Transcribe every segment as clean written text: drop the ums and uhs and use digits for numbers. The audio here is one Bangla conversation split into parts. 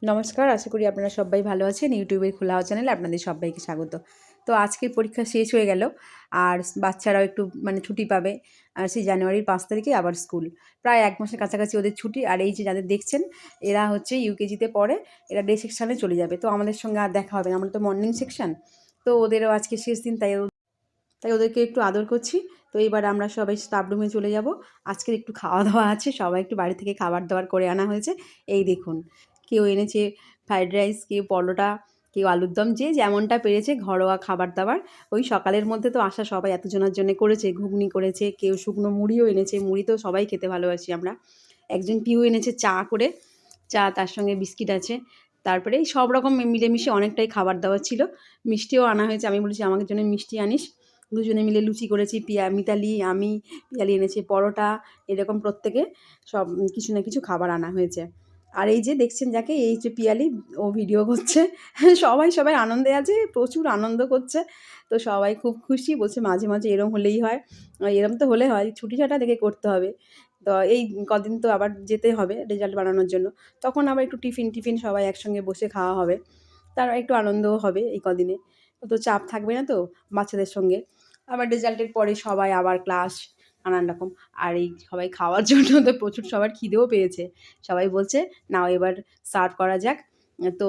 নমস্কার, আশা করি আপনারা সবাই ভালো আছেন। ইউটিউবের খোলা চ্যানেলে আপনাদের সবাইকে স্বাগত। তো আজকের পরীক্ষা শেষ হয়ে গেল, আর বাচ্চারাও একটু ছুটি পাবে। আর সেই জানুয়ারির 5 তারিখে আবার স্কুল। প্রায় 1 মাসের কাছাকাছি ওদের ছুটি। আর এই যে যাদের দেখছেন, এরা হচ্ছে ইউকেজিতে পড়ে, এরা ডে সেকশানে চলে যাবে। তো আমাদের সঙ্গে আর দেখা হবে না, আমরা তো মর্নিং সেকশান। তো ওদেরও আজকে শেষ দিন, তাই ওদেরকে একটু আদর করছি। তো এবার আমরা সবাই স্টাফ রুমে চলে যাব। আজকের একটু খাওয়া দাওয়া আছে, সবাই একটু বাড়ি থেকে খাবার দাবার করে আনা হয়েছে। এই দেখুন, কেউ এনেছে ফ্রাইড রাইস, কেউ পরোটা, কেউ আলুর দম, যে যেমনটা পেরেছে ঘরোয়া খাবার দাবার। ওই সকালের মধ্যে তো আসা সবাই এতজনের জন্য করেছে, ঘুগনি করেছে, কেউ শুকনো মুড়িও এনেছে। মুড়ি তো সবাই খেতে ভালোবাসি আমরা। একজন পিউ এনেছে চা করে, চা তার সঙ্গে বিস্কিট আছে। তারপরে এই সব রকম মিলেমিশে অনেকটাই খাবার দাবার ছিল। মিষ্টিও আনা হয়েছে, আমি বলেছি আমাদের জন্য মিষ্টি আনিস। দুজনে মিলে লুচি করেছি, মিতালি, আমি, পিয়ালি এনেছে পরোটা, এরকম প্রত্যেকে সব কিছু না কিছু খাবার আনা হয়েছে। আর এই যে দেখছেন যাকে, এই যে পিয়ালি, ও ভিডিও করছে। সবাই আনন্দে আছে, প্রচুর আনন্দ করছে। তো সবাই খুব খুশি, বলছে মাঝে মাঝে এরম হলেই হয়, এরম তো হলে হয়, ছুটি ছাটা দেখে করতে হবে। তো এই কদিন তো আবার যেতে হবে রেজাল্ট বানানোর জন্য, তখন আবার একটু টিফিন সবাই একসঙ্গে বসে খাওয়া হবে, তার একটু আনন্দও হবে এই কদিনে। অত চাপ থাকবে না তো বাচ্চাদের সঙ্গে। আবার রেজাল্টের পরে সবাই আবার ক্লাস, নানান রকম। আর এই সবাই খাওয়ার জন্য তো প্রচুর সবার খিদেও পেয়েছে। সবাই বলছে নাও এবার সার্ভ করা যাক। তো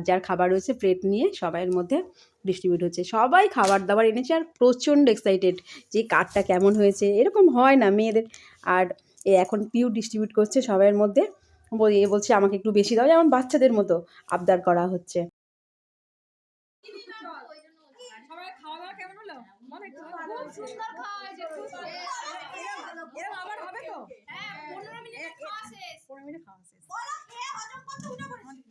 যার খাবার রয়েছে প্লেট নিয়ে সবাইয়ের মধ্যে ডিস্ট্রিবিউট হচ্ছে। সবাই খাবার দাবার এনেছে আর প্রচণ্ড এক্সাইটেড যে কারটা কেমন হয়েছে, এরকম হয় না মেয়েদের। আর এখন পিউ ডিস্ট্রিবিউট করছে সবাইয়ের মধ্যে। বলছে আমাকে একটু বেশি দাও, যেমন বাচ্চাদের মতো আবদার করা হচ্ছে। সবাই খাওয়া দাওয়া কেমন হলো? মনে খুব সুন্দর খাওয়া হয়েছে, খুব এরকম আবার হবে তো? হ্যাঁ, 15 মিনিটে খাওয়া শেষ। 15 মিনিটে খাওয়া শেষ। বলো খেয়ে হজম করতে উঠে পড়েছি।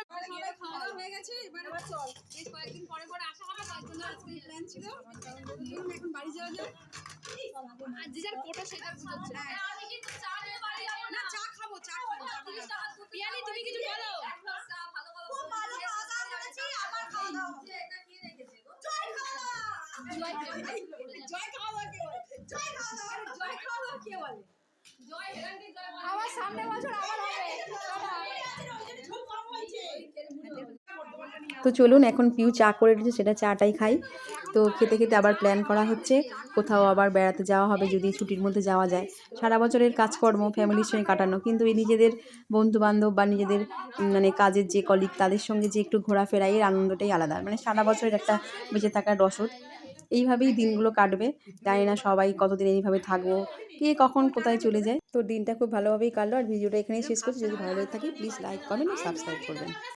সবাই খাওয়া দাওয়া হয়ে গেছে, এবার চল। বেশ কয়েকদিন পরে আসা হবে, তার জন্য আজকে প্ল্যান ছিল। এখন বাড়ি যাওয়া যাক। আর যে যার কোটা সেটা বুঝাচ্ছে। আমি কিন্তু চা নিয়ে বাড়ি যাব না। চা খাবো, চা খাবো। পিয়ালি তুমি কিছু বলো। খুব ভালো খাওয়া দাওয়া করেছি, আবার খাওয়া দাওয়া হবে। এটা কি রেখেছে গো? জয় খাওয়া দাওয়া। জয় খাওয়া দাওয়া কে বলে? জয় খাওয়া দাওয়া। জয় খাওয়া দাওয়া কে বলে? জয় হেরান্ডি জয় বলে। আবার সামনে বছর আবার হবে। তো চলুন, এখন পিউ চা করে রেখেছে, সেটা চাটাই খাই। তো খেতে খেতে আবার প্ল্যান করা হচ্ছে, কোথাও আবার বেড়াতে যাওয়া হবে যদি ছুটির মধ্যে যাওয়া যায়। সারা বছরের কাজকর্ম ফ্যামিলির সঙ্গে কাটানো, কিন্তু এই নিজেদের বন্ধুবান্ধব বা নিজেদের কাজের যে কলিগ, তাদের সঙ্গে যে একটু ঘোরাফেরা, এর আনন্দটাই আলাদা। সারা বছরের একটা বেঁচে থাকার রসদ। এইভাবেই দিনগুলো কাটবে। জানি না সবাই কতদিন এইভাবে থাকবো, কে কখন কোথায় চলে যায়। তো দিনটা খুব ভালোভাবেই কাটলো। আর ভিডিওটা এখানেই শেষ করছি। যদি ভালো লেগে থাকে প্লিজ লাইক, কমেন্ট ও সাবস্ক্রাইব করবেন।